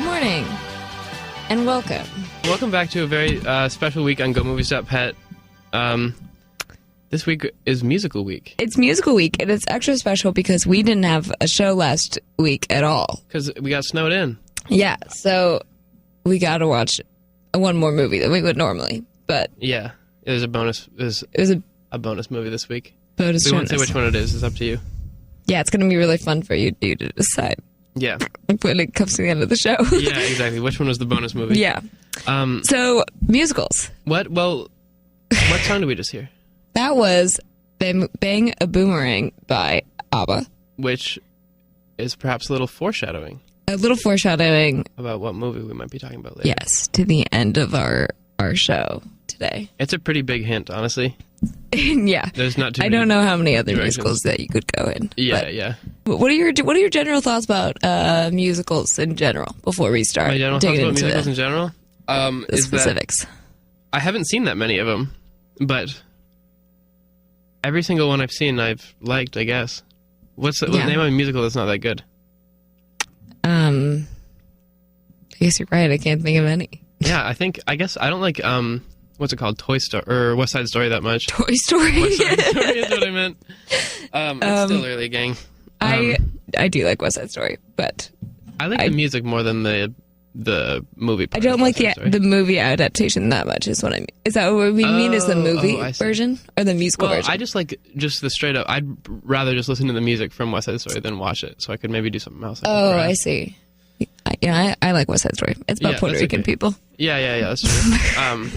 Good morning, and welcome. Welcome back to a very special week on GoMovies.pet. This week is musical week. It's musical week, and it's extra special because we didn't have a show last week at all. Because we got snowed in. Yeah, so we got to watch one more movie than we would normally. But yeah, it was a bonus. It was a bonus movie this week. Bonus. We won't say which one it is. It's up to you. Yeah, it's going to be really fun for you to decide. Yeah. When it comes to the end of the show. Yeah, exactly. Which one was the bonus movie? Yeah. So, musicals. What? Well, what song did we just hear? That was Bang a Boomerang by ABBA. Which is perhaps a little foreshadowing. A little foreshadowing. About what movie we might be talking about later. Yes, to the end of our show today. It's a pretty big hint, honestly. Yeah. There's not too many. I don't know how many other directions. musicals that you could go in. Yeah, yeah. What are your general thoughts about musicals in general before we start? My general thoughts about musicals in general? The is specifics. I haven't seen that many of them, but every single one I've seen I've liked, I guess. What's the name of a musical that's not that good? I guess you're right. I can't think of any. Yeah, I guess I don't like what's it called? Toy Story or West Side Story that much. Toy Story. West Side Story is what I meant. It's still early, gang. I do like West Side Story, but I like the music more than the movie part. I don't like the movie adaptation that much. Is what I mean. Is that what we mean? Is the movie version or the musical version? I just like the straight up. I'd rather just listen to the music from West Side Story than watch it, so I could maybe do something else. I see. Yeah, I like West Side Story. It's about Puerto Rican people. Yeah, that's true.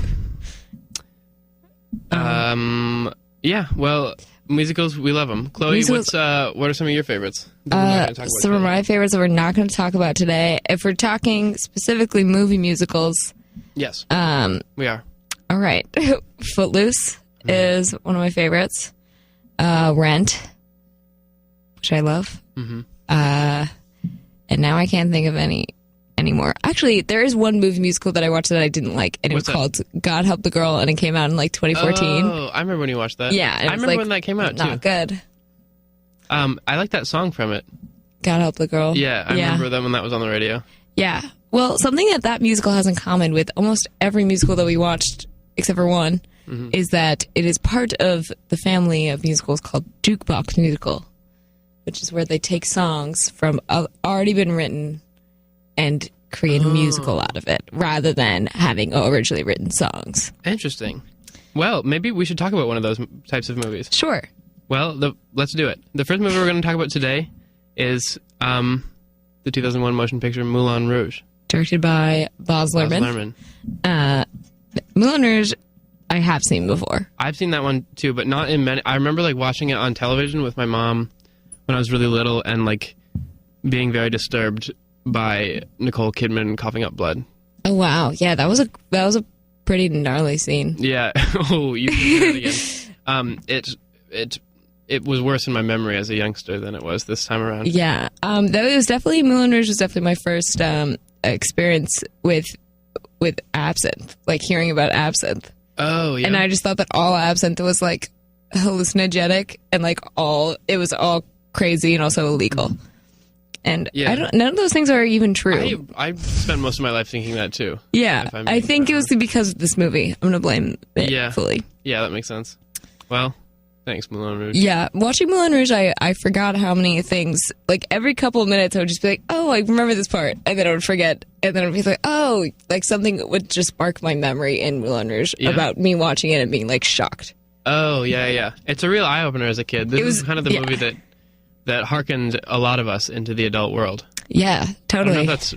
Yeah, well, musicals, we love them. Chloe, what are some of your favorites? Some of my favorites that we're not going to talk about today. If we're talking specifically movie musicals, yes, we are. All right, Footloose is one of my favorites. Rent, which I love. And now I can't think of any anymore. Actually, there is one movie musical that I watched that I didn't like, and it was called God Help the Girl, and it came out in like 2014. Oh, I remember when you watched that. Yeah, I remember when that came out too. Not good. I like that song from it. God Help the Girl. Yeah, I remember that when that was on the radio. Yeah. Well, something that musical has in common with almost every musical that we watched, except for one, is that it is part of the family of musicals called jukebox musical, which is where they take songs from already been written and create a musical out of it, rather than having originally written songs. Interesting. Well, maybe we should talk about one of those types of movies. Sure. Well, let's do it. The first movie we're going to talk about today is the 2001 motion picture Moulin Rouge. Directed by Baz Luhrmann. Moulin Rouge, I have seen before. I've seen that one too, but not in many. I remember like watching it on television with my mom when I was really little and like being very disturbed by Nicole Kidman coughing up blood. Oh wow, yeah, that was a pretty gnarly scene. Yeah. Oh, you can hear it again. It was worse in my memory as a youngster than it was this time around. Yeah. Moulin Rouge was definitely my first experience with absinthe, like hearing about absinthe. Oh yeah. And I just thought that all absinthe was like hallucinogenic and like it was all crazy and also illegal. And none of those things are even true. I spent most of my life thinking that too. Yeah, I think it was because of this movie. I'm going to blame it fully. Yeah, that makes sense. Well, thanks, Moulin Rouge. Yeah, watching Moulin Rouge, I forgot how many things, like every couple of minutes I would just be like, oh, I remember this part. And then I would forget. And then I would be like, oh, like something would just spark my memory in Moulin Rouge about me watching it and being like shocked. Oh, yeah. It's a real eye-opener as a kid. This is kind of the movie that harkened a lot of us into the adult world. Yeah, totally. I don't know if that's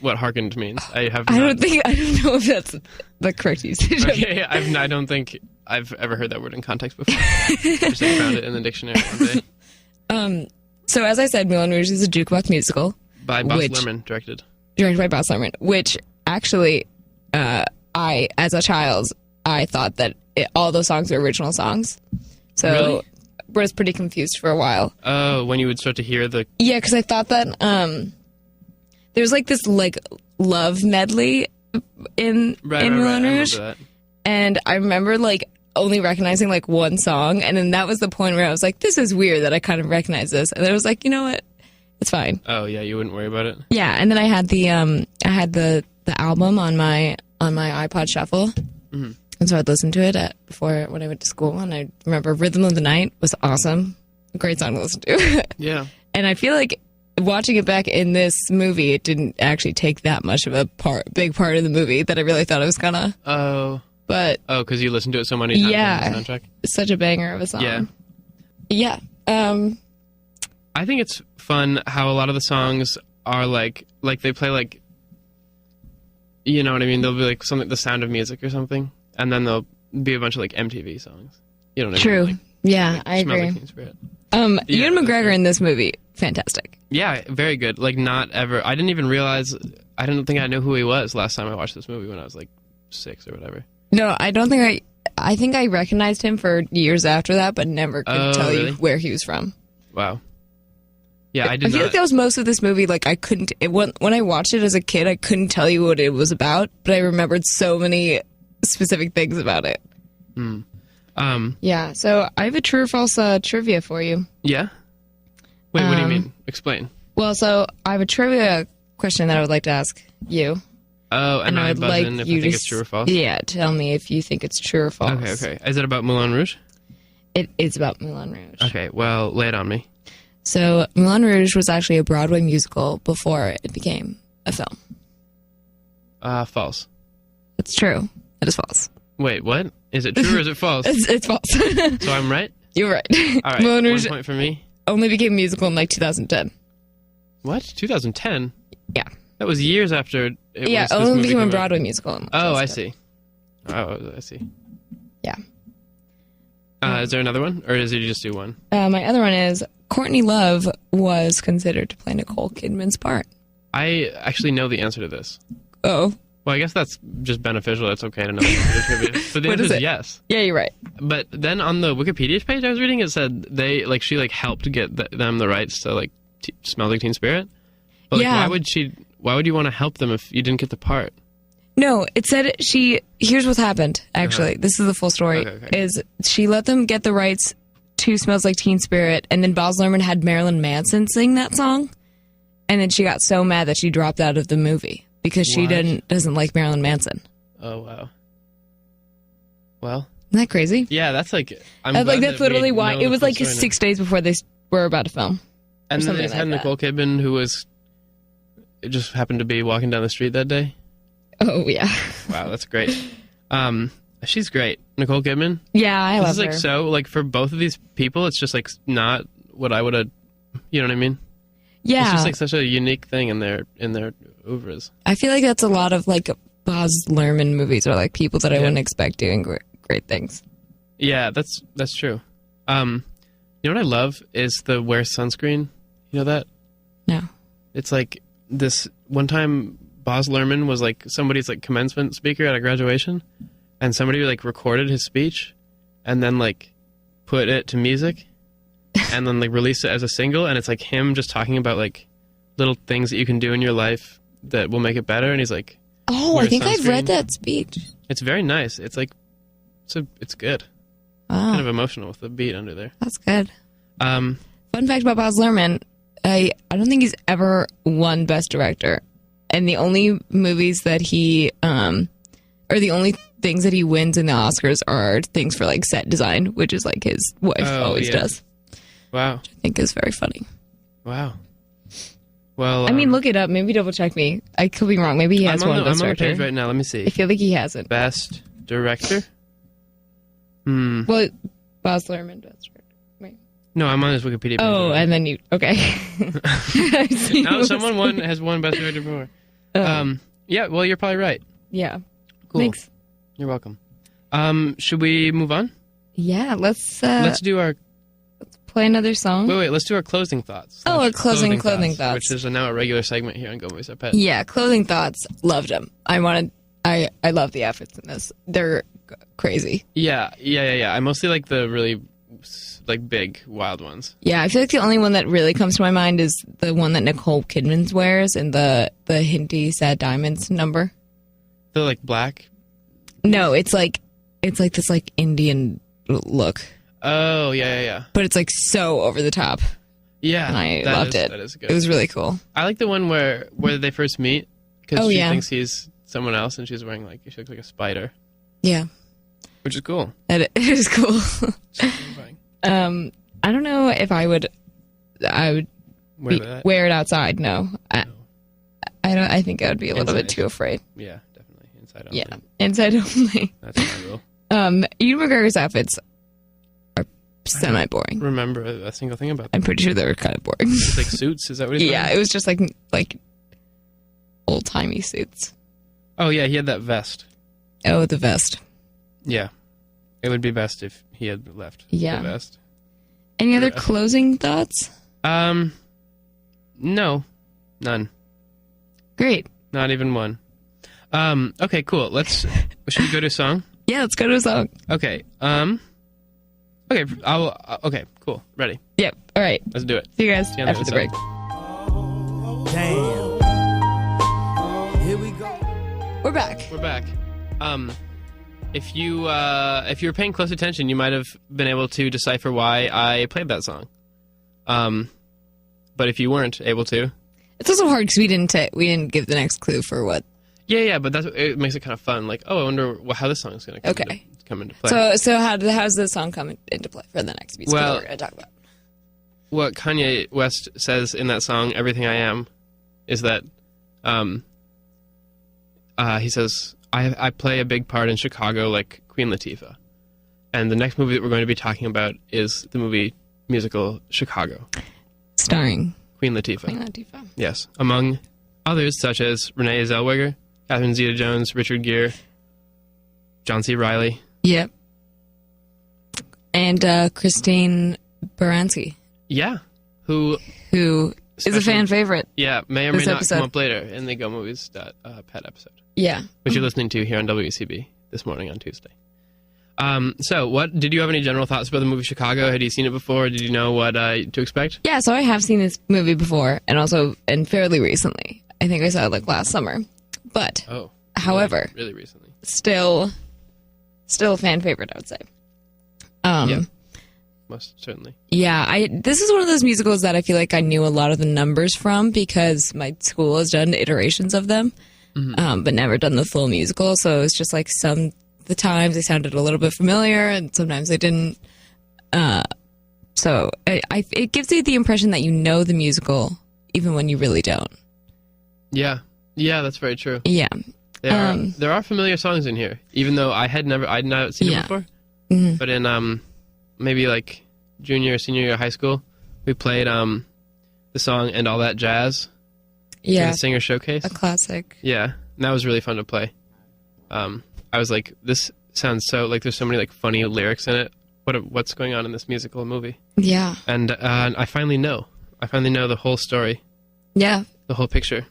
what harkened means. I don't know if that's the correct usage. Okay, I don't think I've ever heard that word in context before. I just found it in the dictionary one day. So as I said, Moulin Rouge is a jukebox musical. By Baz Luhrmann, directed by Baz Luhrmann, which actually, I, as a child, I thought that all those songs were original songs. So really? I was pretty confused for a while. Oh, when you would start to hear the... Yeah, because I thought that there was like this like love medley in Moulin Rouge. And I remember like only recognizing like one song, and then that was the point where I was like, this is weird that I kind of recognize this. And then I was like, you know what? It's fine. Oh yeah, you wouldn't worry about it. Yeah, and then I had the album on my iPod Shuffle, and so I'd listen to it before when I went to school. And I remember "Rhythm of the Night" was awesome, a great song to listen to. Yeah, and I feel like watching it back in this movie, it didn't actually take that much of a big part of the movie that I really thought it was gonna. Oh, but because you listened to it so many times. Yeah, on the soundtrack. It's such a banger of a song. Yeah. I think it's fun how a lot of the songs are like they play like, you know what I mean? They'll be like something, The Sound of Music or something, and then there'll be a bunch of like MTV songs. You know what I True. mean? Yeah, I agree. Like Teen Spirit. Ewan McGregor in this movie, fantastic. Yeah, very good. Like not ever. I didn't even realize. I didn't think I knew who he was last time I watched this movie when I was like 6 or whatever. No, I don't think I think I recognized him for years after that, but never could tell you where he was from. Wow. Yeah, I did I feel like that was most of this movie. Like, I couldn't... when I watched it as a kid, I couldn't tell you what it was about, but I remembered so many specific things about it. Yeah, so I have a true or false trivia for you. Yeah? Wait, what do you mean? Explain. Well, so I have a trivia question that I would like to ask you. Oh, and I would like in if you I think to it's true or false? Yeah, tell me if you think it's true or false. Okay. Is it about Moulin Rouge? It is about Moulin Rouge. Okay, well, lay it on me. So, Moulin Rouge was actually a Broadway musical before it became a film. False. It's true. It is false. Wait, what? Is it true or is it false? It's false. So I'm right? You're right. All right, Moulin 1 Rouge point for me. only became a musical in like 2010. What? 2010? Yeah. That was years after it only became a Broadway musical. In I see. Oh, I see. Yeah. Is there another one? Or did you just do one? My other one is Courtney Love was considered to play Nicole Kidman's part. I actually know the answer to this. Oh. Well, I guess that's just beneficial. It's okay to know the trivia. But the answer is yes. Yeah, you're right. But then on the Wikipedia page I was reading, it said she helped get them the rights to like Smells Like Teen Spirit. But yeah. Why would you want to help them if you didn't get the part? No, it said here's what happened, actually. This is the full story. Okay. Is she let them get the rights to Smells Like Teen Spirit, and then Baz Luhrmann had Marilyn Manson sing that song, and then she got so mad that she dropped out of the movie because she doesn't like Marilyn Manson. Oh, wow. Well. Isn't that crazy? Yeah, that's like... that's literally why. It was like 6 days before they were about to film. And then they just had Nicole Kidman, who it just happened to be walking down the street that day. Oh, yeah. Wow, that's great. She's great. Nicole Kidman. Yeah, I love her. This is like for both of these people, it's just like not what I would have, you know what I mean? Yeah. It's just like such a unique thing in their oeuvres. I feel like that's a lot of like Baz Luhrmann movies, or like people that I wouldn't expect doing great things. Yeah, that's true. You know what I love is the wear sunscreen. You know that? No. It's like this one time Baz Luhrmann was like somebody's like commencement speaker at a graduation, and somebody like recorded his speech and then like put it to music and then like released it as a single, and it's like him just talking about like little things that you can do in your life that will make it better, and he's like, oh, I think I've read that speech. It's very nice. It's like it's good. Wow. Kind of emotional with the beat under there. That's good. Fun fact about Baz Luhrmann, I don't think he's ever won Best Director. And the only movies that he, or the only things that he wins in the Oscars are things for like set design, which is like his wife always does. Wow. Which I think is very funny. Wow. Well, I mean, look it up. Maybe double check me. I could be wrong. Maybe he has one Best Director. I'm on the page right now. Let me see. I feel like he hasn't. Best Director? Well, Baz Luhrmann, Best Director. Wait. No, I'm on his Wikipedia page. Oh, and then you... Okay. No, someone has won Best Director before. Yeah, well, you're probably right. Yeah. Cool. Thanks. You're welcome. Should we move on? Yeah, let's do our... Let's play another song. Wait, let's do our closing thoughts. Oh, our clothing thoughts. Which is now a regular segment here on GoMovies at Pet. Yeah, clothing thoughts. Loved them. I love the outfits in this. They're crazy. Yeah. I mostly like the really like big, wild ones. Yeah, I feel like the only one that really comes to my mind is the one that Nicole Kidman wears in the Hinty Sad Diamonds number. They're like black? No, it's like this like Indian look. Oh, yeah. But it's like so over the top. Yeah, and I loved it. That is good. It was really cool. I like the one where they first meet because Oh, she yeah. thinks he's someone else, and she's wearing she looks like a spider, Yeah, which is cool. it is cool. Terrifying. I don't know if I would wear it outside. No, I don't. I think I would be a little bit too afraid. Yeah, definitely inside only. Yeah, inside only. That's my rule. Ewan McGregor's outfits are semi-boring. Remember a single thing about them. I'm pretty sure they were kind of boring. It's like suits. Is that what he's Yeah, wearing? it was just like old-timey suits. Oh yeah, he had that vest. Oh, the vest. Yeah, it would be best if he had left. Yeah. The vest. Any other closing thoughts? No, none. Great. Not even one. Okay, cool. Should we go to a song? Yeah, let's go to a song. Okay. Okay. Okay. Cool. Ready. Yep. All right. Let's do it. See you guys See you on the after the other break. Damn. Here we go. We're back. We're back. If you were paying close attention, you might have been able to decipher why I played that song. But if you weren't able to, It's also hard because we didn't give the next clue for what. yeah, but it makes it kind of fun. Like, oh, I wonder how this song is going to come into play. So how's this song come into play for the next musical that we're going to talk about? What Kanye West says in that song, "Everything I Am," is that he says, I play a big part in Chicago like Queen Latifah. And the next movie that we're going to be talking about is the movie musical Chicago. Starring Queen Latifah. Queen Latifah. Yes. Among others such as Renee Zellweger, Catherine Zeta-Jones, Richard Gere, John C. Reilly. Yep. And Christine Baranski. Yeah. Who is a fan favorite. Yeah, may or may This not episode. come up later in the GoMovies pet episode. Yeah. Which you're listening to here on WCB this morning on Tuesday. So, did you have any general thoughts about the movie Chicago? Had you seen it before? Did you know what to expect? Yeah, so I have seen this movie before, and fairly recently. I think I saw it last summer. But, however, really recently, still a fan favorite, I would say. Yeah, most certainly. Yeah, this is one of those musicals that I feel like I knew a lot of the numbers from because my school has done iterations of them, but never done the full musical. So it's just like the times they sounded a little bit familiar and sometimes they didn't. So it gives you the impression that you know the musical even when you really don't. Yeah, that's very true. Yeah. There are familiar songs in here, even though I'd not seen it before. Mm-hmm. But in maybe like junior or senior year of high school, we played the song "And All That Jazz." Yeah. The singer showcase. A classic. Yeah, and that was really fun to play. I was like, this sounds so like there's so many like funny lyrics in it. What's going on in this musical movie? Yeah. And I finally know. The whole story. Yeah. The whole picture.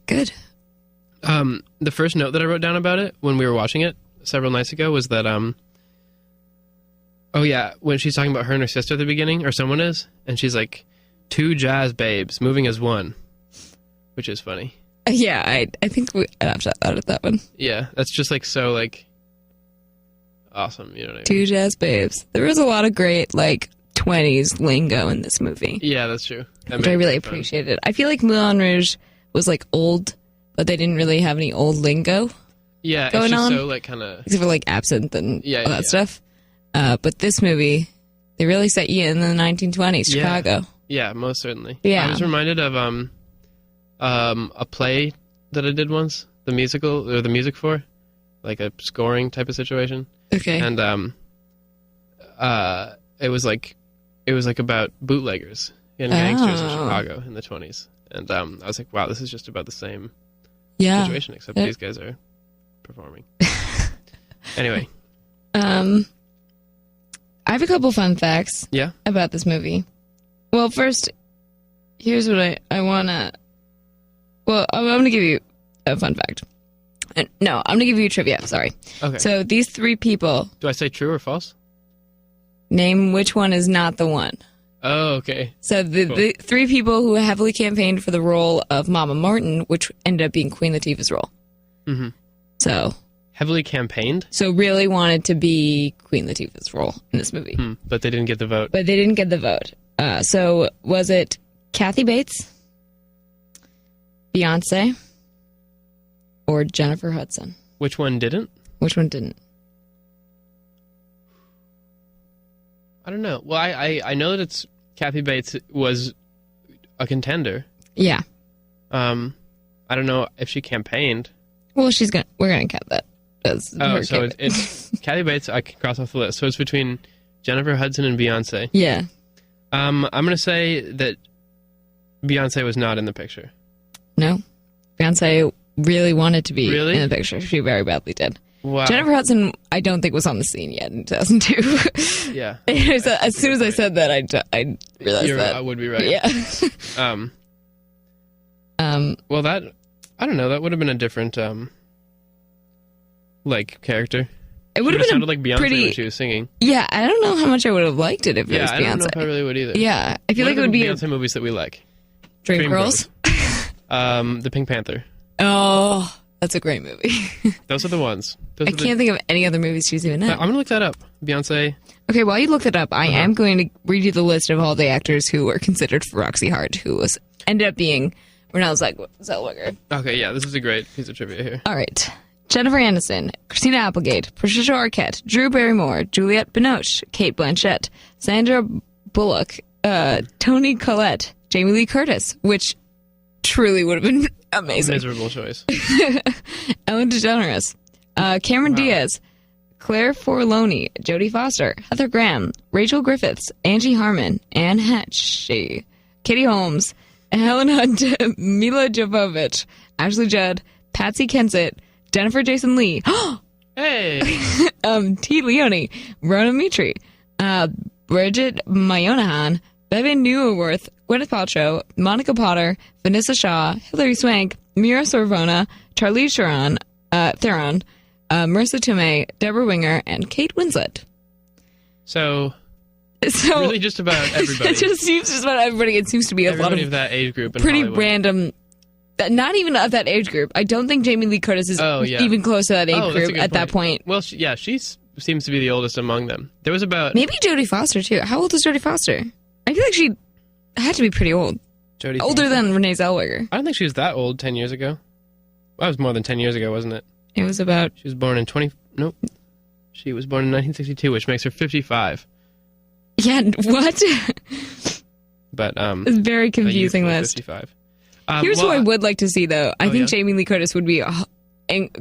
Good. The first note that I wrote down about it when we were watching it several nights ago was that when she's talking about her and her sister at the beginning, or someone is, and she's like, 2 jazz babes moving as one, which is funny. Yeah, I think I'd have to edit that one. Yeah, that's just like so like awesome, you know what I mean? 2 jazz babes. There was a lot of great 20s lingo in this movie. Yeah, that's true. Which I really appreciated. I feel like Moulin Rouge was old, but they didn't really have any old lingo. Yeah, going it's just on. so kind of Except for absinthe and all that yeah. stuff. But this movie, they really set you in the 1920s, Chicago. Yeah, most certainly. Yeah. I was reminded of a play that I did once, the music for, like a scoring type of situation. Okay. And it was like about bootleggers and gangsters in Chicago in the 20s. And I was like, wow, this is just about the same situation, except these guys are performing. Anyway. I have a couple fun facts about this movie. Well, first, here's what I want to... Well, I'm going to give you a fun fact. No, I'm going to give you trivia, sorry. Okay. So these 3 people... Do I say true or false? Name which one is not the one. Oh, okay. So the 3 people who heavily campaigned for the role of Mama Martin, which ended up being Queen Latifah's role. Mm-hmm. So... Heavily campaigned? So really wanted to be Queen Latifah's role in this movie. But they didn't get the vote. So was it Kathy Bates, Beyonce, or Jennifer Hudson? Which one didn't? Which one didn't? I don't know. Well, I know that it's Kathy Bates was a contender. Yeah. I don't know if she campaigned. Well, we're gonna count that as her so it's Kathy Bates. I can cross off the list. So it's between Jennifer Hudson and Beyonce. Yeah. I'm gonna say that Beyonce was not in the picture. No, Beyonce really wanted to be Really? in the picture. She very badly did. Wow. Jennifer Hudson, I don't think was on the scene yet in 2002. Yeah. As soon as I said that, I realized that I would be right. Yeah. Well, that I don't know. That would have been a different like character. It would have been sounded like Beyonce pretty, when she was singing. Yeah, I don't know how much I would have liked it if it was Beyonce. I don't know if I really would either. Yeah, I feel What like are it would the be Beyonce movies that we like. Dreamgirls. The Pink Panther. Oh, that's a great movie. Those are the ones. I can't think of any other movies she's even in. I'm gonna look that up. Beyonce. Okay, while you look it up, I am going to read you the list of all the actors who were considered for Roxy Hart, who ended up being Renée Zellweger. Okay, yeah, this is a great piece of trivia here. All right. Jennifer Aniston, Christina Applegate, Patricia Arquette, Drew Barrymore, Juliette Binoche, Cate Blanchett, Sandra Bullock, Toni Collette, Jamie Lee Curtis, which truly would have been amazing. Miserable choice. Ellen DeGeneres, Cameron Diaz, Claire Forloni, Jodie Foster, Heather Graham, Rachel Griffiths, Angie Harmon, Anne Hatchie, Katie Holmes, Helen Hunt, Mila Jovovich, Ashley Judd, Patsy Kensit, Jennifer Jason Leigh, Hey! T. Leone, Rona Mitri, Bridget Mayonahan, Bevan Newworth, Gwyneth Paltrow, Monica Potter, Vanessa Shaw, Hilary Swank, Mira Sorvona, Charlize Theron, Marissa Tomei, Deborah Winger, and Kate Winslet. So really just about everybody. It just seems just about everybody. It seems to be a lot of that age group in pretty Hollywood. random. Not even of that age group. I don't think Jamie Lee Curtis is even close to that age group at that point. Well, she seems to be the oldest among them. There was about... Maybe Jodie Foster, too. How old is Jodie Foster? I feel like she had to be pretty old. Older than Renée Zellweger. I don't think she was that old 10 years ago. Well, that was more than 10 years ago, wasn't it? It was about... She was born in Nope. She was born in 1962, which makes her 55. Yeah, what? But, it's a very confusing list. 55. Here's who I would like to see, though. I think Jamie Lee Curtis would be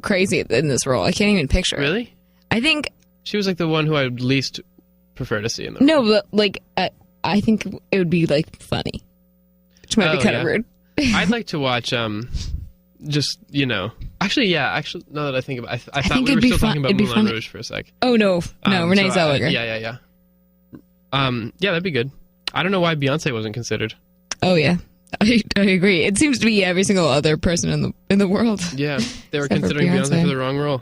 crazy in this role. I can't even picture it. Really? I think... She was, like, the one who I would least prefer to see in the role. No, but, like, I think it would be, like, funny. Which might be kind of rude. I'd like to watch, just, Actually, now that I think about it, I thought we were still talking about Moulin Rouge for a sec. Oh, no. No, Renée Zellweger. Yeah. Yeah, that'd be good. I don't know why Beyonce wasn't considered. Oh, yeah. I agree. It seems to be every single other person in the world. Yeah, they were considering Beyonce for the wrong role.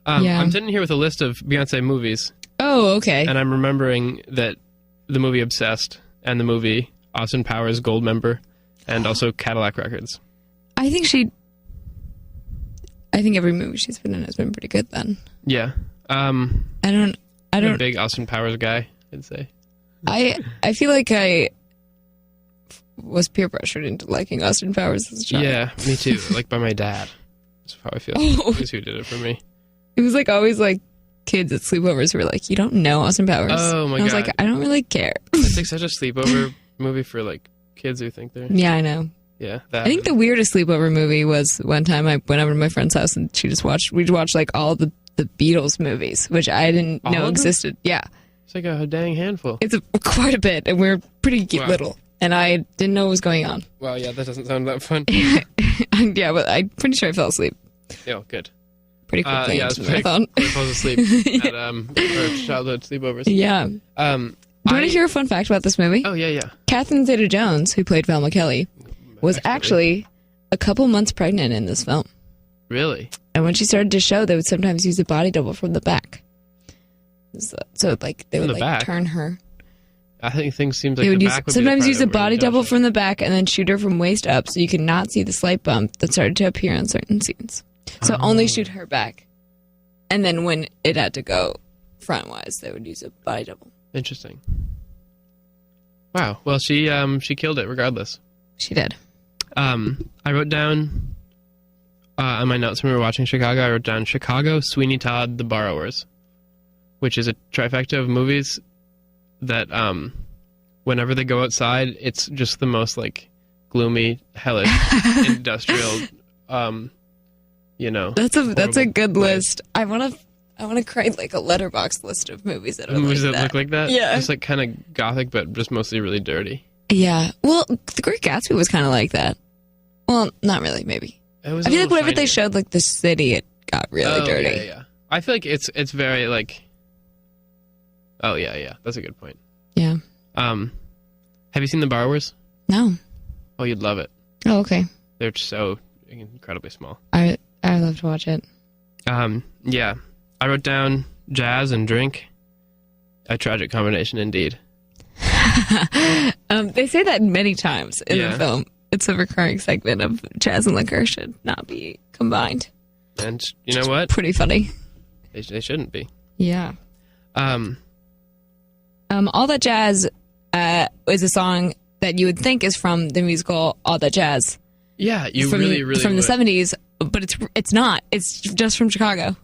I'm sitting here with a list of Beyonce movies. Oh, okay. And I'm remembering that the movie Obsessed and the movie Austin Powers Goldmember and also Cadillac Records. I think every movie she's been in has been pretty good then. Yeah. I'm a big Austin Powers guy, I'd say. I feel like I was peer pressured into liking Austin Powers as a child. Yeah, me too. Like by my dad. That's how I feel. He's who did it for me. It was like always like kids at sleepovers who were like, you don't know Austin Powers. Oh my God. I was like, I don't really care. It's like such a sleepover movie for like kids who think they're... Yeah, I know. Yeah. I think the weirdest sleepover movie was one time I went over to my friend's house and we'd watch like all the Beatles movies, which I didn't know existed. Yeah. It's like a dang handful. It's quite a bit, and we're pretty little. And I didn't know what was going on. Wow, yeah, that doesn't sound that fun. Yeah, but I'm pretty sure I fell asleep. Oh, good. Pretty quickly. Yeah, marathon. I falls asleep at our childhood sleepovers. Yeah. Do you want to hear a fun fact about this movie? Oh, yeah. Catherine Zeta-Jones, who played Velma Kelly, was actually a couple months pregnant in this film. Really? And when she started to show, they would sometimes use a body double from the back. So like they would like turn her. I think things seems like they would the back would sometimes be use a body double from the back and then shoot her from waist up, so you could not see the slight bump that started to appear on certain scenes. So only shoot her back, and then when it had to go front wise, they would use a body double. Interesting. Wow. Well, she killed it regardless. She did. I wrote down on my notes when we were watching Chicago, I wrote down Chicago, Sweeney Todd, The Borrowers, which is a trifecta of movies that whenever they go outside, it's just the most like gloomy, hellish, industrial, That's a good place. list. I want to create like a letterbox list of movies that are Movies like that look like that? Yeah. Just like kind of gothic, but just mostly really dirty. Yeah. Well, The Great Gatsby was kind of like that. Well, not really, maybe. It was I a feel like little whenever they shinier. showed like the city, it got really dirty. Yeah. I feel like it's very like. Oh yeah. That's a good point. Yeah. Have you seen The Borrowers? No. Oh, you'd love it. Oh, okay. They're so incredibly small. I love to watch it. Yeah. I wrote down jazz and drink. A tragic combination indeed. They say that many times in Yeah. the film. It's a recurring segment of jazz and liquor should not be combined. And you know what? Pretty funny. They shouldn't be. Yeah. Um, All That Jazz is a song that you would think is from the musical All That Jazz. yeah, you from, really from would. the 70s, but it's not. It's just from Chicago,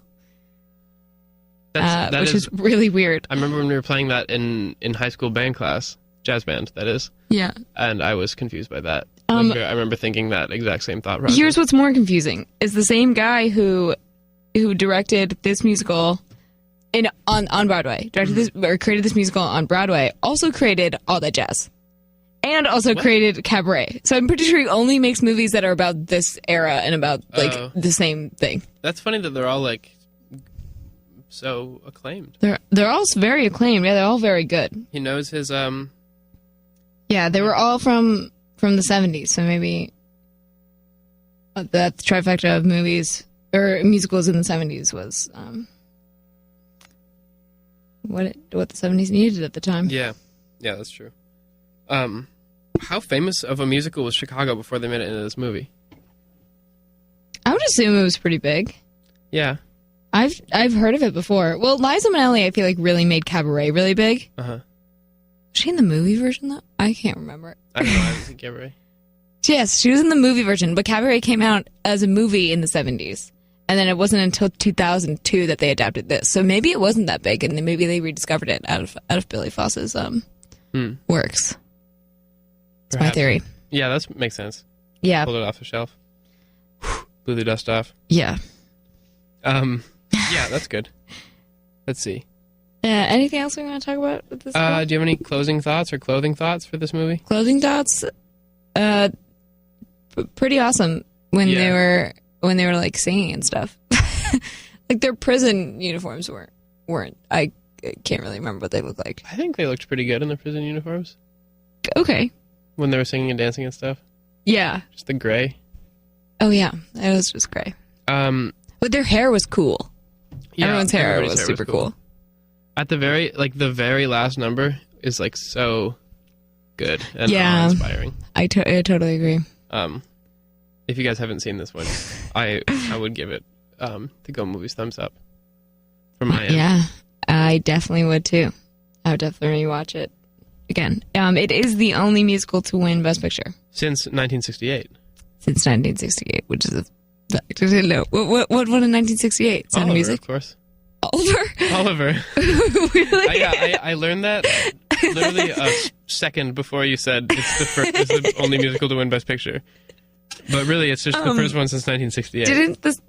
That which is really weird. I remember when we were playing that in high school band class, jazz band, that is, Yeah. and I was confused by that. Like, I remember thinking that exact same thought process. Here's what's more confusing: is the same guy who directed this musical on Broadway, created this musical on Broadway, also created All That Jazz, and also created Cabaret. So I'm pretty sure he only makes movies that are about this era and about like the same thing. That's funny that they're all like so acclaimed. They're all very acclaimed. Yeah, they're all very good. He knows his Yeah, they were all from the 70s, so maybe that trifecta of movies or musicals in the 70s was what the 70s needed at the time. Yeah, that's true. How famous of a musical was Chicago before they made it into this movie? I would assume it was pretty big. Yeah. I've heard of it before. Well, Liza Minnelli, I feel like really made Cabaret really big. Uh-huh. Was she in the movie version though? I can't remember. I don't know. I haven't seen Cabaret. Yes, she was in the movie version, but Cabaret came out as a movie in the 70s. And then it wasn't until 2002 that they adapted this. So maybe it wasn't that big, and maybe they rediscovered it out of Billy Foss's works. That's my theory. Yeah, that makes sense. Yeah. Pulled it off the shelf. Blew the dust off. Yeah. Yeah, that's good. Let's see. Anything else we want to talk about with this? Do you have any closing thoughts or clothing thoughts for this movie? Clothing thoughts? Pretty awesome when they were like singing and stuff. Like their prison uniforms weren't. I can't really remember what they looked like. I think they looked pretty good in their prison uniforms Okay. when they were singing and dancing and stuff. Yeah. Just the gray. Oh yeah, it was just gray. But their hair was cool. Yeah, Everyone's hair everybody's was super cool. At the very last number is like so good and awe-inspiring. I totally agree. If you guys haven't seen this one, I would give it the GoMovies thumbs up from my end. Yeah, I definitely would too. I would definitely watch it again. It is the only musical to win Best Picture Since 1968. since 1968, which is a fact. I didn't know. What won in 1968? Sound of Oliver, Music? of course. Oliver? Oliver. Really? I learned that literally a second before you said it's the only musical to win Best Picture. But really, it's just the first one since 1968.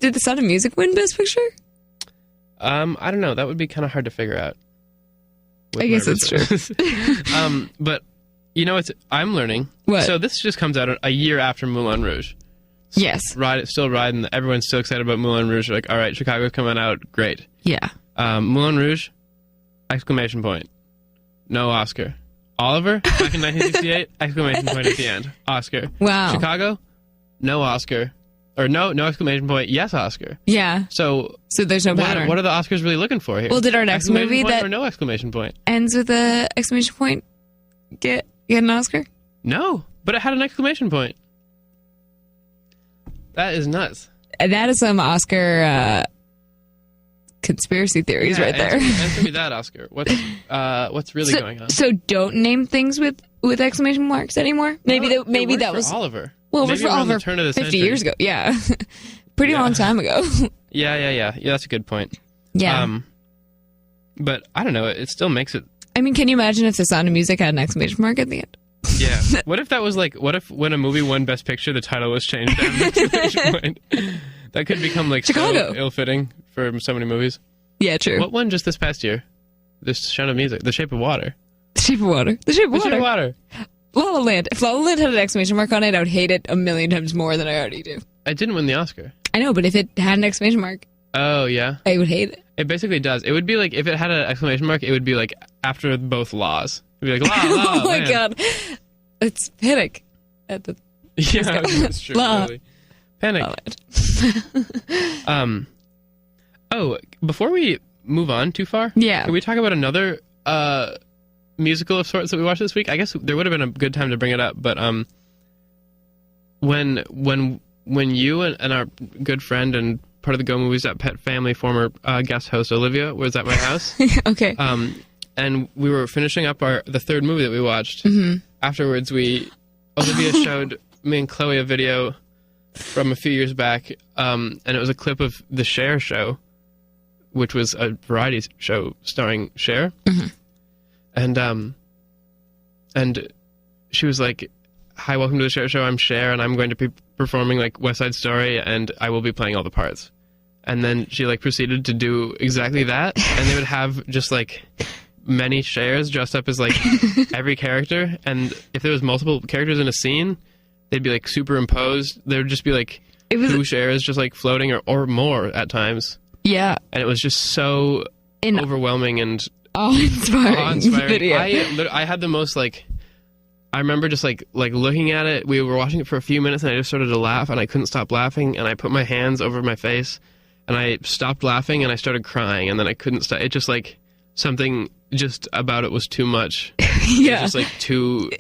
Did the Sound of Music win Best Picture? I don't know. That would be kind of hard to figure out. I guess it's true. But you know, I'm learning. What? So this just comes out a year after Moulin Rouge. Yes. Still riding. Everyone's still excited about Moulin Rouge. They're like, all right, Chicago's coming out. Great. Yeah. Moulin Rouge, exclamation point. No Oscar. Oliver, back in 1968, exclamation point at the end. Oscar. Wow. Chicago, no Oscar. Or no exclamation point, yes Oscar. Yeah. So there's no pattern. what are the Oscars really looking for here? Well, did our next exclamation movie point that or no exclamation point? ends with a exclamation point get an Oscar? No, but it had an exclamation point. That is nuts. And that is some Oscar conspiracy theories right there. Answer me that, Oscar. What's really going on? So don't name things with exclamation marks anymore. Maybe that was Oliver. Well, it maybe was for around Oliver the turn of the 50 century. years ago. Yeah, pretty long time ago. Yeah. That's a good point. Yeah. But I don't know. It still makes it. I mean, can you imagine if The Sound of Music had an exclamation mark at the end? Yeah. What if that was like? What if when a movie won Best Picture, the title was changed to an exclamation point? That could become like Chicago. so ill-fitting for so many movies. Yeah, true. What won just this past year? The Sound of Music, The Shape of Water. The Shape of Water. The Shape of The Water. Shape of Water. La La Land. If La La Land had an exclamation mark on it, I would hate it a million times more than I already do. It didn't win the Oscar. I know, but if it had an exclamation mark, Oh yeah. I would hate it. It basically does. It would be like if it had an exclamation mark. It would be like after both laws. It'd be like La La Oh my Land. god, it's Panic at the Yeah, that's true. La. Really. Panic. La La Land. Oh, before we move on too far, Yeah. can we talk about another musical of sorts that we watched this week? I guess there would have been a good time to bring it up, but when you and our good friend and part of the GoMovies.pet family, former guest host Olivia, was at my house. Okay. And we were finishing up the third movie that we watched. Mm-hmm. Afterwards, Olivia showed me and Chloe a video from a few years back, and it was a clip of the Cher show, which was a variety show starring Cher. Mm-hmm. And she was like, "Hi, welcome to the Cher show. I'm Cher, and I'm going to be performing like West Side Story, and I will be playing all the parts." And then she like proceeded to do exactly that, and they would have just like many Chers dressed up as like every character, and if there was multiple characters in a scene, they'd be like superimposed. There would just be like two Chers just like floating or more at times. Yeah. And it was just so overwhelming and awe-inspiring video. I had the most like, I remember just like looking at it. We were watching it for a few minutes, and I just started to laugh, and I couldn't stop laughing, and I put my hands over my face, and I stopped laughing, and I started crying, and then I couldn't stop. It just like something just about it was too much. Yeah. It was just like too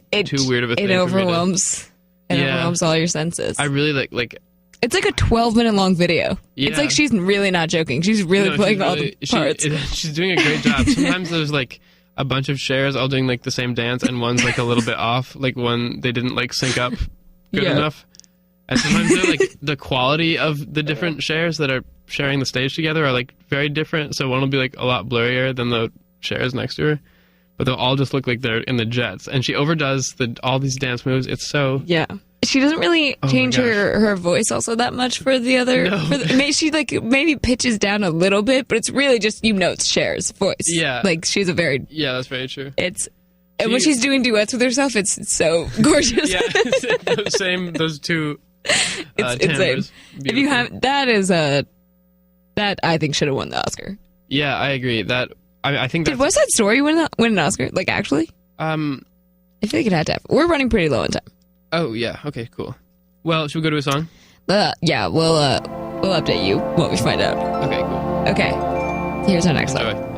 weird of a thing. It overwhelms. It overwhelms all your senses. I really like. It's like a 12-minute long video. Yeah. It's like she's really not joking. She's really playing all the parts. She's doing a great job. Sometimes there's like a bunch of Chers all doing like the same dance, and one's like a little bit off, like one they didn't like sync up good enough. And sometimes they're like the quality of the different Chers that are sharing the stage together are like very different. So one will be like a lot blurrier than the Chers next to her, but they'll all just look like they're in the jets. And she overdoes all these dance moves. It's so She doesn't really change her voice also that much for the other. No. She like maybe pitches down a little bit, but it's really just it's Cher's voice. Yeah, like she's a very that's very true. And when she's doing duets with herself, it's so gorgeous. Yeah, those two. It's insane. If you have that I think should have won the Oscar. Yeah, I agree. That I think did West Side Story win an Oscar? Like actually, I feel like it had to have. We're running pretty low on time. Oh yeah. Okay. Cool. Well, should we go to a song? Yeah. We'll update you when we find out. Okay. Cool. Okay. Here's our next song.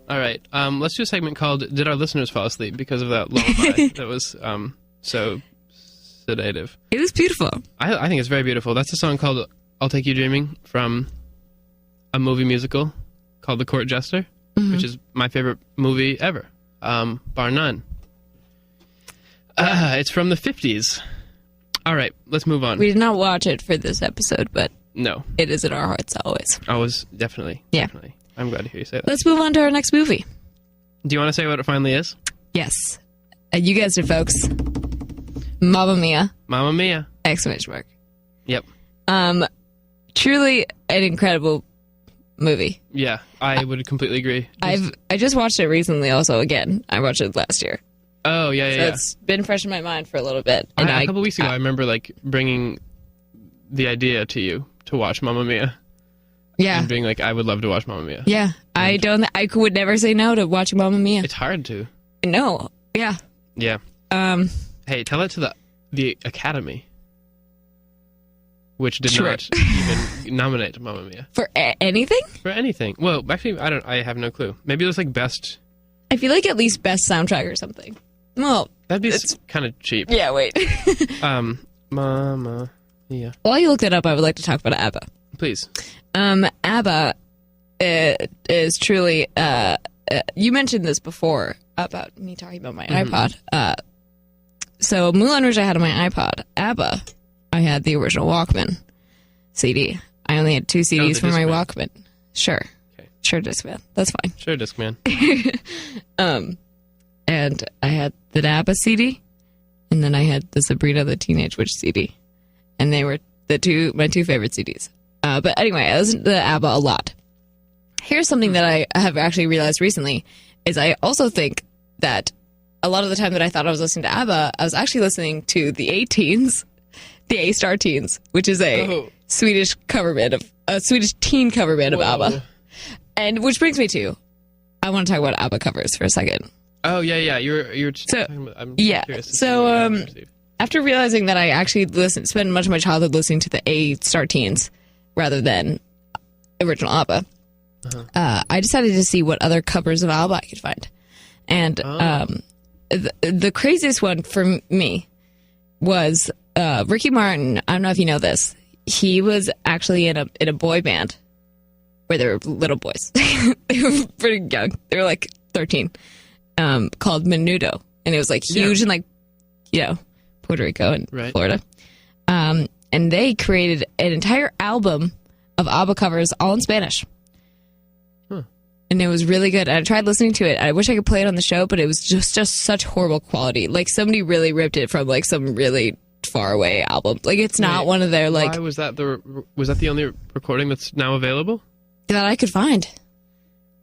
All right. Let's do a segment called "Did Our Listeners Fall Asleep?" because of that lullaby that was so sedative. It was beautiful. I think it's very beautiful. That's a song called "I'll Take You Dreaming" from a movie musical called "The Court Jester," which is my favorite movie ever, bar none. It's from the 50s. All right, let's move on. We did not watch it for this episode, but no, it is in our hearts always. Always, definitely. Yeah. Definitely. I'm glad to hear you say that. Let's move on to our next movie. Do you want to say what it finally is? Yes. You guessed it, folks. Mamma Mia! Mamma Mia! Exclamation mark. Yep. Truly an incredible movie. Yeah, I would completely agree. I just watched it recently. Also, again, I watched it last year. Oh yeah. So it's been fresh in my mind for a little bit. And a couple weeks ago, I remember like bringing the idea to you to watch Mamma Mia. Yeah. And being like, I would love to watch Mamma Mia. Yeah. I would never say no to watching Mamma Mia. It's hard to. No. Yeah. Yeah. Hey, tell it to the Academy, which did not even nominate Mamma Mia for anything. For anything. Well, actually, I have no clue. Maybe it was like best I feel like at least best soundtrack or something. Well, That'd be kind of cheap. yeah, wait. Mama, yeah. While you look that up, I would like to talk about ABBA. Please. ABBA is truly. You mentioned this before about me talking about my iPod. So Moulin Rouge I had on my iPod. ABBA, I had the original Walkman CD. I only had 2 CDs for my Walkman. Sure. Okay. Sure, Discman. That's fine. Sure, Discman. And I had the ABBA CD, and then I had the Sabrina the Teenage Witch CD, and they were my two favorite CDs. But anyway, I listened to ABBA a lot. Here's something that I have actually realized recently, is I also think that a lot of the time that I thought I was listening to ABBA, I was actually listening to the A-Teens, the A-Star Teens, which is a Swedish teen cover band of ABBA. And which brings me to, I want to talk about ABBA covers for a second. Oh, yeah. You were talking about, I'm curious to so after realizing that I actually spent much of my childhood listening to the A-Star Teens rather than original ABBA, I decided to see what other covers of ABBA I could find. And the craziest one for me was Ricky Martin. I don't know if you know this. He was actually in a boy band where there were little boys. They were pretty young. They were like 13. Called Menudo, and it was like huge in Puerto Rico and Florida. And they created an entire album of ABBA covers, all in Spanish. And it was really good. I tried listening to it. I wish I could play it on the show, but it was just such horrible quality. Like somebody really ripped it from like some really far away album. Like it's not one of their like. Why was that the only recording that's now available that I could find?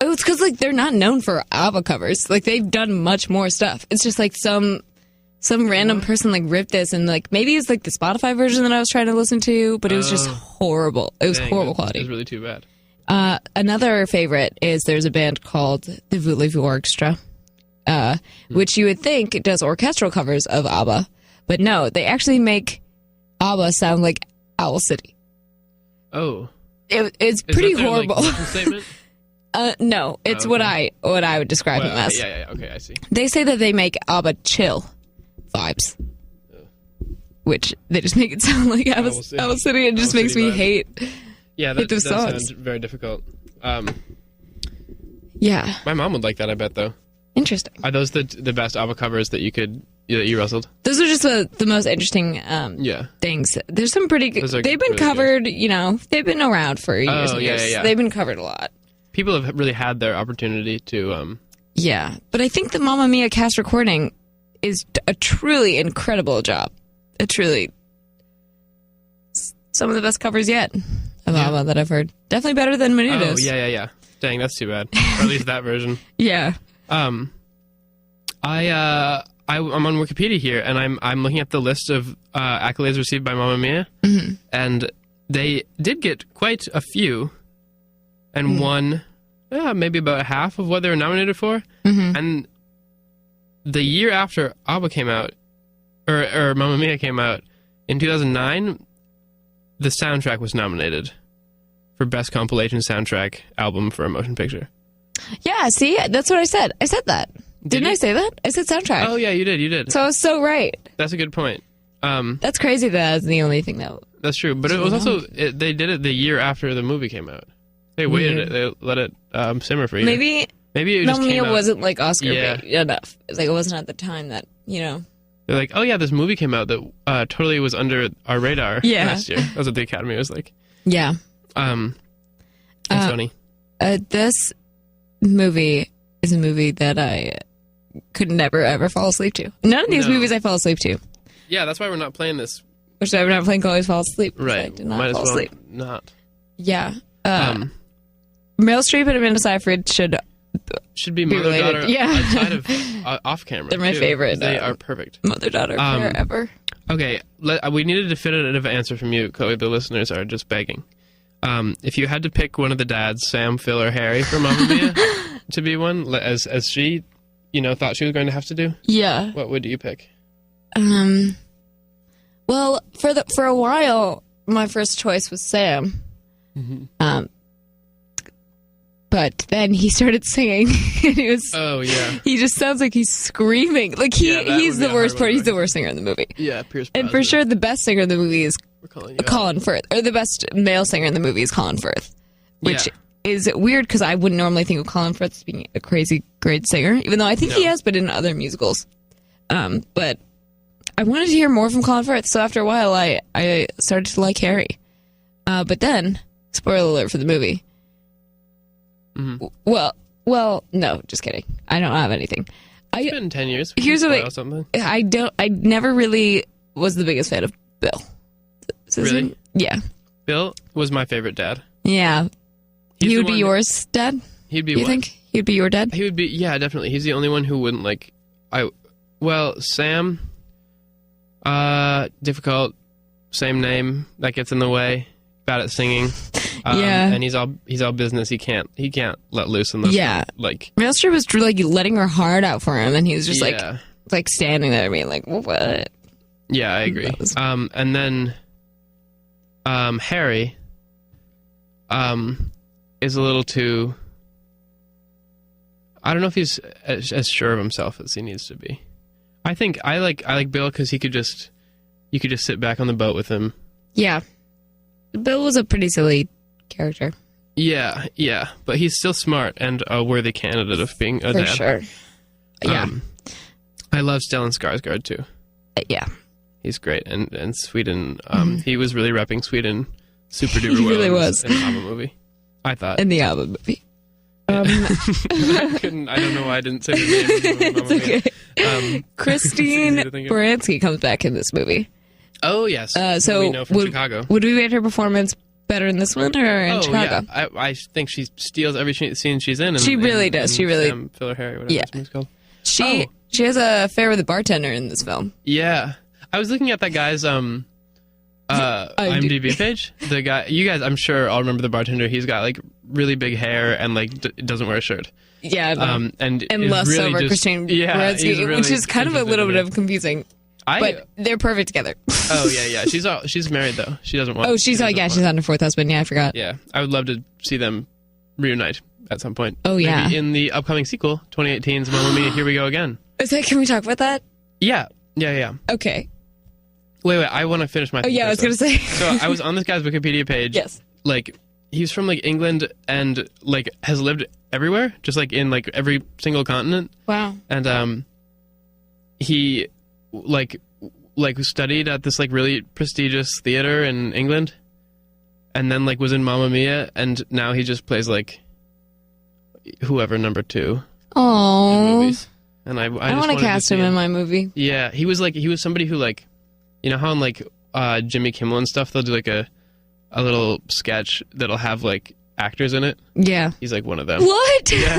Oh, it's because like they're not known for ABBA covers. Like they've done much more stuff. It's just like some random person like ripped this, and like maybe it's like the Spotify version that I was trying to listen to, but it was just horrible. It was horrible quality. It was really too bad. Another favorite is there's a band called the Voulez-Vous Orchestra, which you would think does orchestral covers of ABBA, but no, they actually make ABBA sound like Owl City. Oh, it's pretty horrible. Like, statement? No, it's what I would describe them as. Yeah, okay, I see. They say that they make ABBA chill vibes, which they just make it sound like Owl City, and just makes me hate. Yeah, that sounds very difficult. Yeah, my mom would like that, I bet, though. Interesting. Are those the best ABBA covers that you wrestled? Those are just the most interesting things. There's some pretty good. They've been really covered. Good. They've been around for years and years. Yeah. They've been covered a lot. People have really had their opportunity to. Yeah, but I think the Mamma Mia cast recording is a truly incredible job. Some of the best covers yet of ABBA that I've heard. Definitely better than Menudo's. Oh, yeah. Dang, that's too bad. Or at least that version. Yeah. I'm on Wikipedia here, and I'm looking at the list of accolades received by Mamma Mia, and they did get quite a few, and won maybe about half of what they were nominated for. And the year after ABBA came out, or Mamma Mia came out, in 2009, the soundtrack was nominated for Best Compilation Soundtrack Album for a Motion Picture. Yeah, see? That's what I said. I said that. Didn't I say that? I said soundtrack. Oh, yeah, you did. So I was so right. That's a good point. That's crazy that's the only thing that... That's true, but it was also... they did it the year after the movie came out. They waited it. They let it simmer for a year. Maybe it just Mamma came Mia out. wasn't like Oscar bait enough. It's like it wasn't at the time that, They're like, oh yeah, this movie came out that totally was under our radar last year. That's what the Academy was like. Yeah. That's funny. This movie is a movie that I could never, ever fall asleep to. None of these movies I fall asleep to. Yeah, that's why we're not playing this. Which I'm not playing Always Fall Asleep. Right. I did not Might fall as well asleep. not. Yeah. Meryl Streep and Amanda Seyfried should be mother-daughter outside of off-camera. They're my favorite. They are perfect. Mother-daughter pair ever. Okay, we need a definitive answer from you, Chloe. The listeners are just begging. If you had to pick one of the dads, Sam, Phil, or Harry from Mamma Mia to be one, as she, thought she was going to have to do, what would you pick? Well, for a while, my first choice was Sam. but then he started singing, and he was. Oh yeah. He just sounds like he's screaming. Like he's the worst part. He's the worst singer in the movie. Yeah, Pierce And Brosnan. for sure, the best singer in the movie is We're calling you Colin Firth, or the best male singer in the movie is Colin Firth, which Yeah. is weird because I wouldn't normally think of Colin Firth as being a crazy great singer, even though I think he has been in other musicals. But I wanted to hear more from Colin Firth, so after a while, I started to like Harry. But then, spoiler alert for the movie. Mm-hmm. Well, no, just kidding. I don't have anything. It's been 10 years. Here's what something. I never really was the biggest fan of Bill. Is his Really? name? Yeah. Bill was my favorite dad. Yeah. He's He the would be one- yours, Dad? He'd be You what? think? He'd be your dad? He would be, yeah, definitely. He's the only one who wouldn't like. Sam. Difficult. Same name. That gets in the way. Bad at singing. Yeah. And he's all business. He can't let loose in those. Yeah. Like. Meryl Streep was like letting her heart out for him, and he was just Yeah. like standing there being like, what? Yeah, I agree. That was- And then, Harry, is a little too. I don't know if he's as sure of himself as he needs to be. I think I like Bill because you could just sit back on the boat with him. Yeah. Bill was a pretty silly character. Yeah, but he's still smart and a worthy candidate of being a For dad. sure. Yeah. I love Stellan Skarsgård too. Yeah. He's great, and Sweden. He was really repping Sweden super duper He well. really was. in the ABBA movie. I thought. In the ABBA movie. I don't know why I didn't say the name. It's okay. Christine easy to think of. Baranski comes back in this movie. Oh yes. So we know from Chicago. Would we rate her performance better in this one or in Chicago? Yeah. I think she steals every scene she's in. She really does. She really. Sam Filler Harry, whatever Yeah. this movie's called. She has a affair with a bartender in this film. Yeah, I was looking at that guy's IMDb page. The guy, you guys, I'm sure all remember the bartender. He's got like really big hair and like doesn't wear a shirt. Yeah. And and is lust really over just, Christine yeah, Baranski, he's really which is kind of a little bit interested in of confusing. it. But they're perfect together. Oh yeah. She's married though. She doesn't want. Oh, she's on her fourth husband. Yeah, I forgot. Yeah, I would love to see them reunite at some point. Oh, yeah. Maybe in the upcoming sequel, 2018's Mamma Mia, Here We Go Again. Can we talk about that? Yeah. Okay. Wait, I want to finish my. Oh yeah, I was gonna say. So I was on this guy's Wikipedia page. Yes. Like he's from like England and like has lived everywhere, just like in like every single continent. Wow. And he like studied at this like really prestigious theater in England, and then like was in Mamma Mia, and now he just plays like whoever number 2 in Oh. movies. And I want to cast him in my movie. Yeah, he was somebody who like, you know how on like Jimmy Kimmel and stuff they'll do like a little sketch that'll have like actors in it. Yeah. He's like one of them. What? Yeah.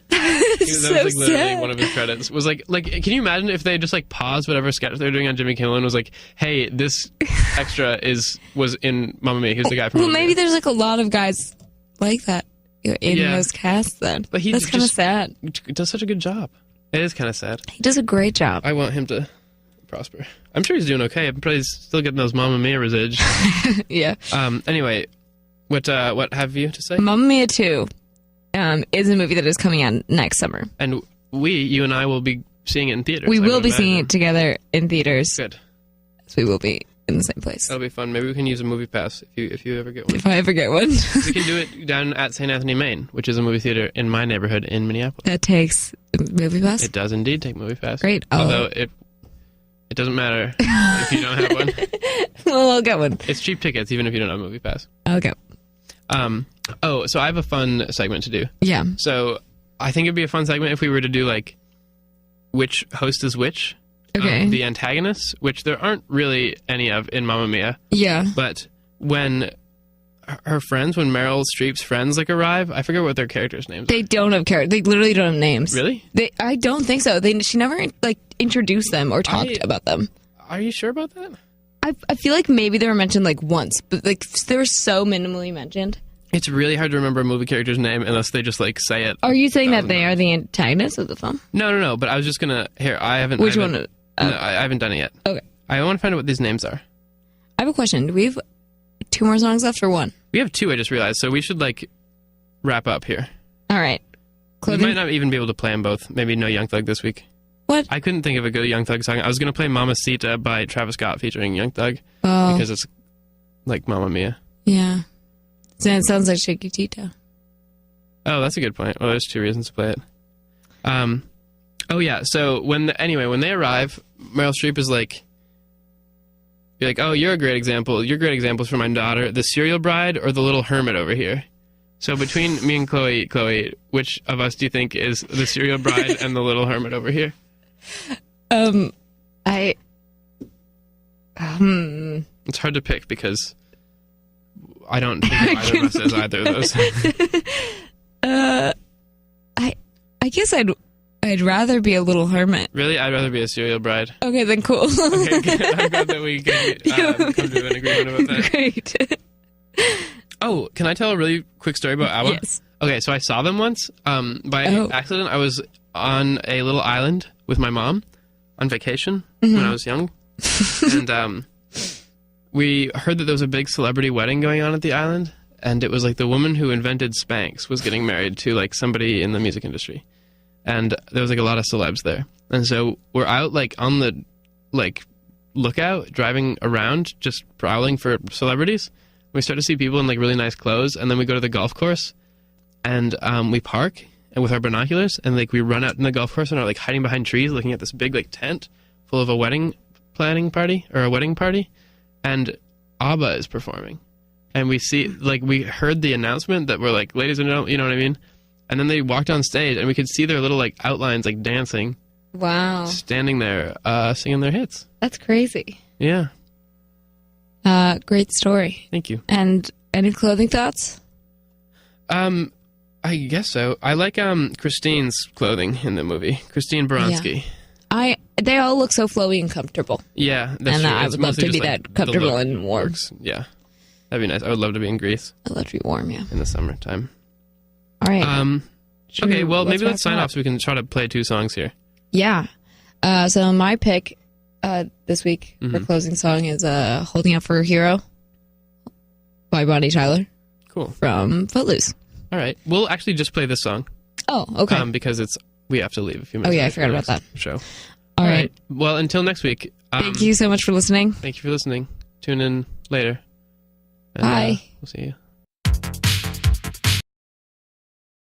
That is That was so like literally sad. one of his credits. Was like can you imagine if they just like paused whatever sketch they were doing on Jimmy Kimmel and was like, hey, this extra was in Mamma Mia. He's the guy from Well, Mamma maybe Mia. there's like a lot of guys like that in Yeah. those casts. Then, But he that's kind of just- sad. does such a good job. It is kind of sad. He does a great job. I want him to prosper. I'm sure he's doing okay. I'm probably still getting those Mamma Mia residues. Yeah. Anyway, what have you to say? Mamma Mia 2 is a movie that is coming out next summer. And you and I will be seeing it in theaters. We I will would be seeing imagine. it together in theaters. Good. So we will be in the same place. That'll be fun. Maybe we can use a movie pass if you ever get one. If I ever get one. We can do it down at St. Anthony, Maine, which is a movie theater in my neighborhood in Minneapolis. That takes movie pass. It does indeed take movie pass. Great. Although it doesn't matter if you don't have one. Well, I'll get one. It's cheap tickets even if you don't have movie pass. I'll get one. So I have a fun segment to do. Yeah. So I think it'd be a fun segment if we were to do like which host is which. Okay. The antagonists, which there aren't really any of in Mamma Mia, Yeah. but when her friends, when Meryl Streep's friends like arrive, I forget what their characters' names are. They don't have characters. They literally don't have names. Really? I don't think so. She never like introduced them or talked about them. Are you sure about that? I feel like maybe they were mentioned like once, but like they were so minimally mentioned. It's really hard to remember a movie character's name unless they just like say it. Are you saying that they are the antagonists of the film? No. But I was just gonna I haven't. Which I haven't- one? No, I haven't done it yet. Okay. I want to find out what these names are. I have a question. Do we have 2 more songs left or 1? We have 2. I just realized. So we should like wrap up here. All right. We Clothing. might not even be able to play them both. Maybe no Young Thug this week. What? I couldn't think of a good Young Thug song. I was going to play Mamacita by Travis Scott featuring Young Thug because it's like Mamma Mia. Yeah. So it sounds like Chiquitita. Oh, that's a good point. Well, there's 2 reasons to play it. Oh yeah. So when they arrive, Meryl Streep is like, "You're like, oh, you're a great example. You're great examples for my daughter, the serial bride or the little hermit over here." So between me and Chloe, which of us do you think is the serial bride and the little hermit over here? It's hard to pick because I don't think either of us is either of those. I guess I'd rather be a little hermit. Really? I'd rather be a serial bride. Okay, then cool. Okay, good. I'm glad that we can come to an agreement about that. Great. Oh, can I tell a really quick story about ABBA? Yes. Okay, so I saw them once by accident. I was on a little island with my mom on vacation when I was young. And we heard that there was a big celebrity wedding going on at the island. And it was like the woman who invented Spanx was getting married to like somebody in the music industry. And there was like a lot of celebs there. And so we're out like on the like lookout, driving around, just prowling for celebrities. We start to see people in like really nice clothes, and then we go to the golf course, and we park and with our binoculars, and like we run out in the golf course and are like hiding behind trees, looking at this big like tent full of a wedding planning party or a wedding party, and ABBA is performing, and we see like we heard the announcement that we're like, ladies and gentlemen, you know what I mean, and then they walked on stage, and we could see their little like outlines like dancing, Wow. standing there singing their hits. That's crazy. Yeah. Great story. Thank you. And any clothing thoughts? I guess so. I like Christine's clothing in the movie. Christine Baranski. They all look so flowy and comfortable. Yeah, that's And true. I It's would love mostly to be just, like, that comfortable the look and warm. works. Yeah, that'd be nice. I would love to be in Greece I'd love to be warm, yeah. in the summertime. All right. Okay, well, maybe let's sign wrap it off so we can try to play 2 songs here. Yeah. So my pick this week for Mm-hmm. closing song is Holding Out for a Hero by Bonnie Tyler Cool. from Footloose. All right. We'll actually just play this song Oh, okay. because we have to leave a few minutes. Oh, yeah, I later forgot for the about next Show. All right. Well, until next week. Thank you so much for listening. Thank you for listening. Tune in later. And, Bye. We'll see you.